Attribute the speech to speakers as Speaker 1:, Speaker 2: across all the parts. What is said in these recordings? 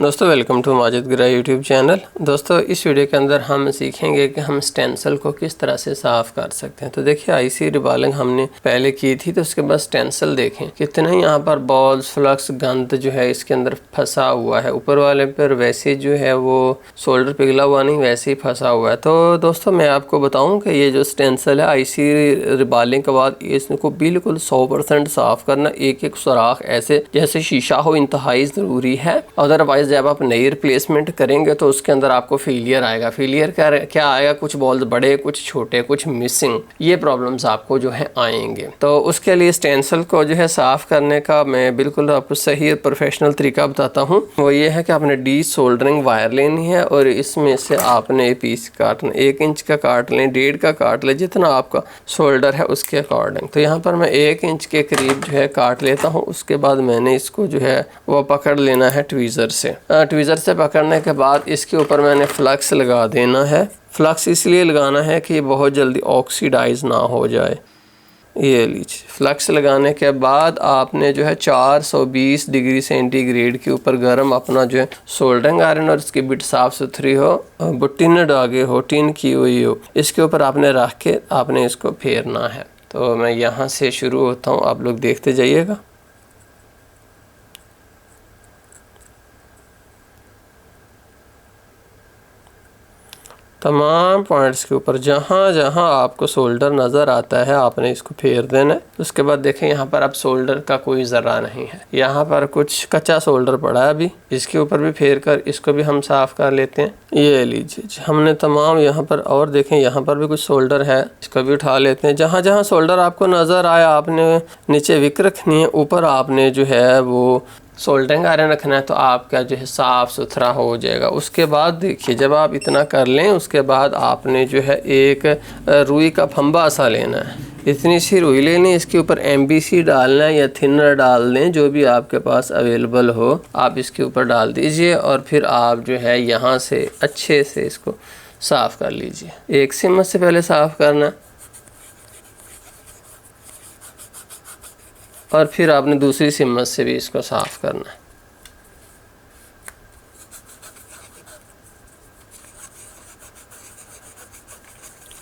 Speaker 1: दोस्तों welcome to Majid गिरा YouTube channel. दोस्तों इस वीडियो के अंदर हम सीखेंगे कि हम स्टेंसिल को किस तरह से साफ़ कर सकते हैं। तो देखिए आईसी रिबॉलिंग हमने पहले की थी, तो उसके बाद स्टेंसिल देखें कितने यहाँ पर बॉल्स फ्लक्स गंद जो है इसके अंदर फंसा हुआ है। ऊपर वाले पर वैसे जो है वो शोल्डर पिघला हुआ नहीं, वैसे ही फंसा हुआ है। तो दोस्तों मैं आपको बताऊँ कि ये जो स्टेंसिल है आईसी रिबॉलिंग के बाद इसको बिल्कुल 100% साफ़ करना, एक एक सुराख ऐसे जैसे शीशा हो इंतहाई ज़रूरी है। अदरवाइज जब आप नई रिप्लेसमेंट करेंगे तो उसके अंदर आपको फेलियर आएगा। फेलियर क्या आएगा, कुछ बॉल्स बड़े, कुछ छोटे, कुछ मिसिंग, ये प्रॉब्लम्स आपको जो है आएंगे। तो उसके लिए स्टेंसिल को जो है साफ़ करने का मैं बिल्कुल आपको सही प्रोफेशनल तरीका बताता हूँ। वो ये है कि आपने डी सोल्डरिंग वायर लेनी है और इसमें से आपने पीस काटना, 1 इंच का काट लें, 1.5 का काट लें, जितना आपका शोल्डर है उसके अकॉर्डिंग। तो यहाँ पर मैं 1 इंच के करीब जो है काट लेता हूँ। उसके बाद मैंने इसको जो है वो पकड़ लेना है ट्वीज़र से। ट्वीज़र से पकड़ने के बाद इसके ऊपर मैंने फ्लक्स लगा देना है। फ्लक्स इसलिए लगाना है कि ये बहुत जल्दी ऑक्सीडाइज ना हो जाए। ये लीजिए, फ्लक्स लगाने के बाद आपने जो है 420 डिग्री सेंटीग्रेड के ऊपर गर्म अपना जो है सोल्डरिंग आयरन, और इसकी बिट साफ़ सुथरी हो, टिन डागे हो, टिन की हुई हो, इसके ऊपर आपने रख के आपने इसको फेरना है। तो मैं यहाँ से शुरू होता हूँ, आप लोग देखते जाइएगा। तमाम पॉइंट्स के ऊपर जहाँ जहाँ आपको शोल्डर नज़र आता है आपने इसको फेर देना है। उसके बाद देखें यहाँ पर अब शोल्डर का कोई ज़रा नहीं है, यहाँ पर कुछ कच्चा शोल्डर पड़ा है अभी, इसके ऊपर भी फेर कर इसको भी हम साफ़ कर लेते हैं। ये लीजिए हमने तमाम यहाँ पर, और देखें यहाँ पर भी कुछ शोल्डर है, इसको भी उठा लेते हैं। जहाँ जहाँ शोल्डर आपको नज़र आया आपने नीचे विक रखनी है, ऊपर आपने जो है वो सोल्डरिंग आयरन रखना है, तो आपका जो है साफ़ सुथरा हो जाएगा। उसके बाद देखिए जब आप इतना कर लें उसके बाद आपने जो है एक रुई का फंबा सा लेना है, इतनी सी रुई लेनी, इसके ऊपर MBC डालना है या थिनर डाल दें, जो भी आपके पास अवेलेबल हो आप इसके ऊपर डाल दीजिए। और फिर आप जो है यहाँ से अच्छे से इसको साफ़ कर लीजिए। एक सिमत से पहले साफ़ करना और फिर आपने दूसरी सिमत से भी इसको साफ़ करना है।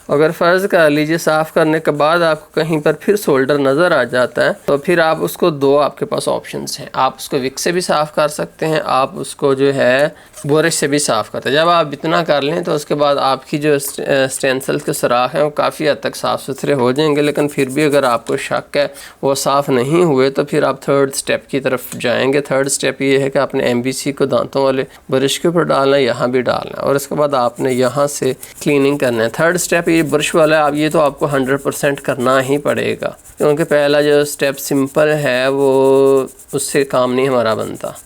Speaker 1: अगर फ़र्ज़ कर लीजिए साफ़ करने के बाद आपको कहीं पर फिर शोल्डर नज़र आ जाता है, तो फिर आप उसको दो आपके पास ऑप्शंस हैं। आप उसको विक से भी साफ़ कर सकते हैं, आप उसको जो है बोरिश से भी साफ़ करते हैं। जब आप इतना कर लें तो उसके बाद आपकी जो स्टेंसिल के सुराख हैं वो काफ़ी हद तक साफ़ सुथरे हो जाएंगे। लेकिन फिर भी अगर आपको शक है वो साफ़ नहीं हुए तो फिर आप थर्ड स्टेप की तरफ जाएंगे। थर्ड स्टेप ये है कि आपने MBC को दांतों वाले ब्रश के ऊपर डालना है, यहाँ भी डालना है, और उसके बाद आपने यहाँ से क्लीनिंग करना है। थर्ड स्टेप ये ब्रश वाला है, अब ये तो आपको 100% करना ही पड़ेगा, क्योंकि पहला जो स्टेप सिंपल है वो उससे काम नहीं हमारा बनता।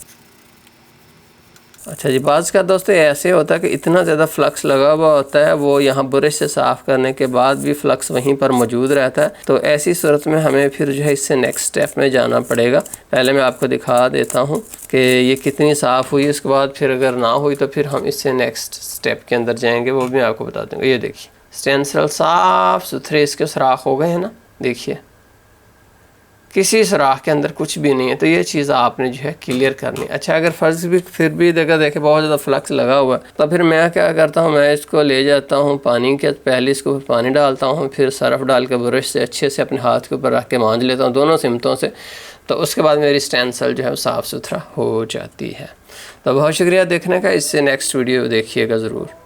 Speaker 1: अच्छा जी, बाज़ का दोस्तों ऐसे होता है कि इतना ज़्यादा फ्लक्स लगा हुआ होता है, वो यहाँ ब्रश से साफ़ करने के बाद भी फ्लक्स वहीं पर मौजूद रहता है। तो ऐसी सूरत में हमें फिर जो है इससे नेक्स्ट स्टेप में जाना पड़ेगा। पहले मैं आपको दिखा देता हूँ कि ये कितनी साफ़ हुई, उसके बाद फिर अगर ना हुई तो फिर हम इससे नेक्स्ट स्टेप के अंदर जाएँगे, वो भी आपको बता दूँगा। ये देखिए स्टेंसिल साफ़ सुथरे इसके सुराख हो गए हैं ना, देखिए किसी सुराख के अंदर कुछ भी नहीं है। तो ये चीज़ आपने जो है क्लियर करनी है। अच्छा अगर फ़र्ज़ भी फिर भी देखे बहुत ज़्यादा फ्लक्स लगा हुआ है, तो फिर मैं क्या करता हूँ, मैं इसको ले जाता हूँ पानी के, पहले इसको पानी डालता हूँ, फिर सरफ़ डाल के ब्रश से अच्छे से अपने हाथ के ऊपर रख के मांज लेता हूँ दोनों सिमतों से। तो उसके बाद मेरी स्टेंसिल जो है साफ़ सुथरा हो जाती है। तो बहुत शुक्रिया देखने का, इससे नेक्स्ट वीडियो देखिएगा ज़रूर।